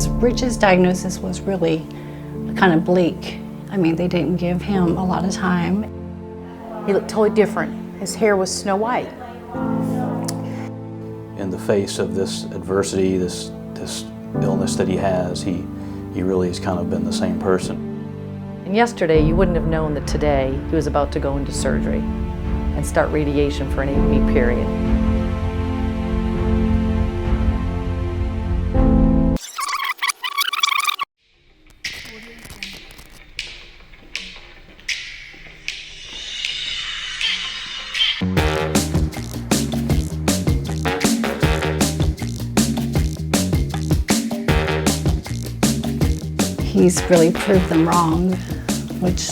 Rich's diagnosis was really kind of bleak. I mean, they didn't give him a lot of time. He looked totally different. His hair was snow white. In the face of this adversity, this illness that he has, he really has kind of been the same person. And yesterday, you wouldn't have known that today he was about to go into surgery and start radiation for an 8-week period. He's really proved them wrong, which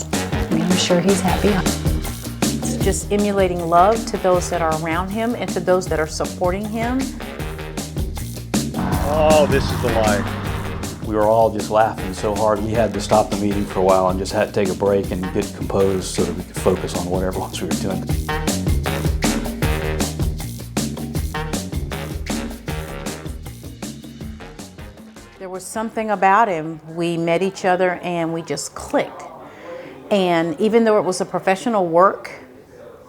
I'm sure he's happy. It's just emulating love to those that are around him and to those that are supporting him. Oh, this is the life. We were all just laughing so hard we had to stop the meeting for a while and just had to take a break and get composed so that we could focus on whatever else we were doing. There was something about him. We met each other and we just clicked. And even though it was a professional work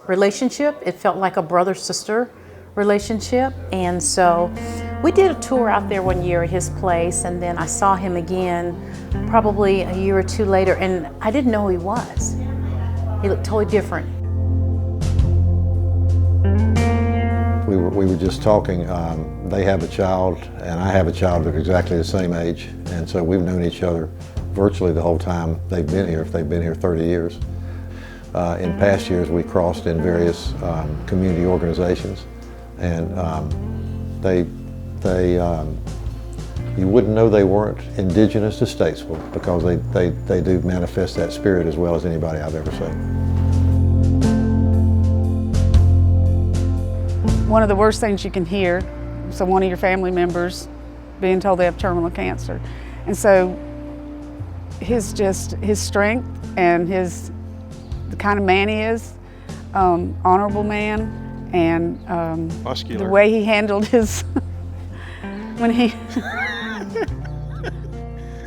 relationship, it felt like a brother-sister relationship. And so we did a tour out there one year at his place, and then I saw him again probably a year or two later, and I didn't know who he was. He looked totally different. We were just talking. They have a child, and I have a child that's exactly the same age, and so we've known each other virtually the whole time they've been here, if they've been here 30 years. In past years, we crossed in various community organizations, and you wouldn't know they weren't indigenous to Statesville because they do manifest that spirit as well as anybody I've ever seen. One of the worst things you can hear is one of your family members being told they have terminal cancer. And so his strength and the kind of man he is, honorable man, and the way he handled his, when he,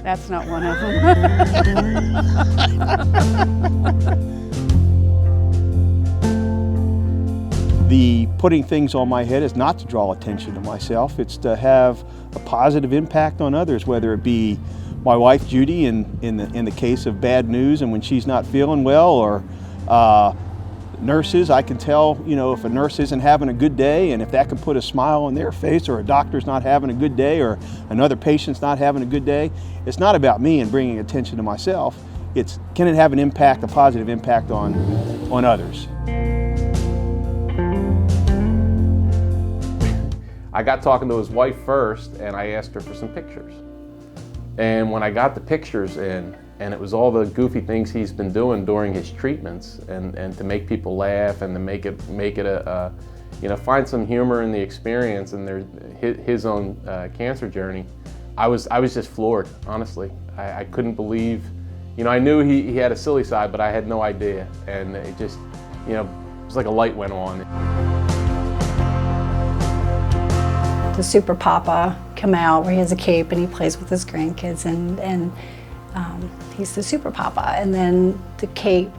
that's not one of them. The putting things on my head is not to draw attention to myself. It's to have a positive impact on others, whether it be my wife Judy in the case of bad news and when she's not feeling well, or nurses. I can tell, if a nurse isn't having a good day, and if that can put a smile on their face, or a doctor's not having a good day, or another patient's not having a good day. It's not about me and bringing attention to myself. It's, can it have an impact, a positive impact on others? I got talking to his wife first, and I asked her for some pictures. And when I got the pictures in, and it was all the goofy things he's been doing during his treatments, and to make people laugh and to make it a find some humor in the experience and his own cancer journey, I was just floored, honestly. I couldn't believe, I knew he had a silly side, but I had no idea, and it just, it was like a light went on. The Super Papa come out where he has a cape and he plays with his grandkids, and he's the Super Papa. And then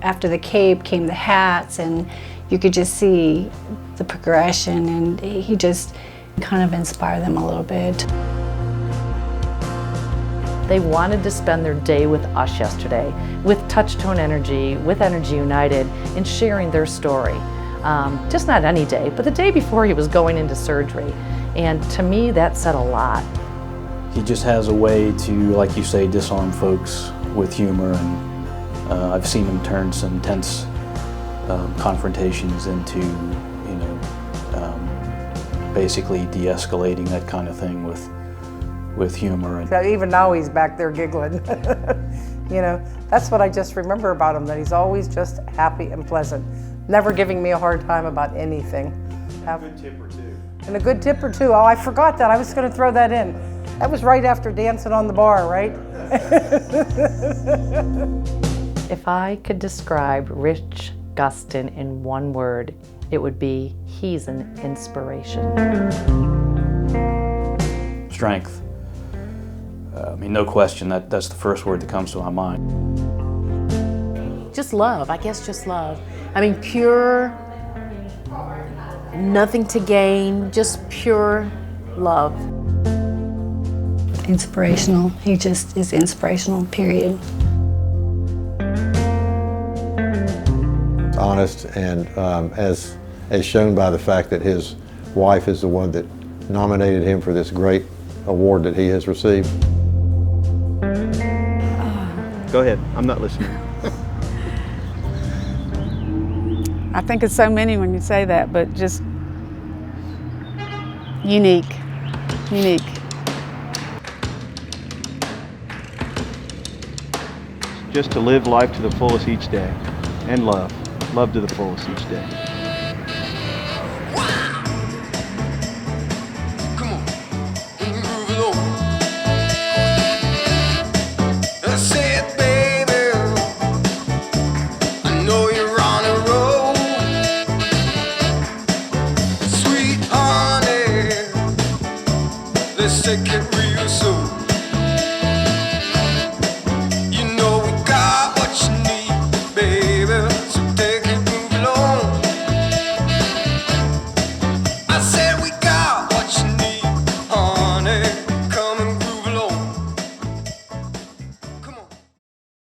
after the cape came the hats, and you could just see the progression, and he just kind of inspired them a little bit. They wanted to spend their day with us yesterday, with Touchstone Energy, with EnergyUnited, and sharing their story. Just not any day, but the day before he was going into surgery. And to me, that said a lot. He just has a way to, like you say, disarm folks with humor, and I've seen him turn some tense confrontations into, basically de-escalating that kind of thing with humor. So even now he's back there giggling. That's what I just remember about him, that he's always just happy and pleasant, never giving me a hard time about anything. A good tip or two. And a good tip or two. Oh, I forgot that. I was going to throw that in. That was right after dancing on the bar, right? If I could describe Rich Gustin in one word, it would be he's an inspiration. Strength. I mean, no question, that's the first word that comes to my mind. Just love, I guess just love. I mean, pure, nothing to gain, just pure love. Inspirational. He just is inspirational, period. Honest, and as shown by the fact that his wife is the one that nominated him for this great award that he has received. Go ahead, I'm not listening. I think it's so many when you say that, but just unique. Just to live life to the fullest each day, and love to the fullest each day. Let's take it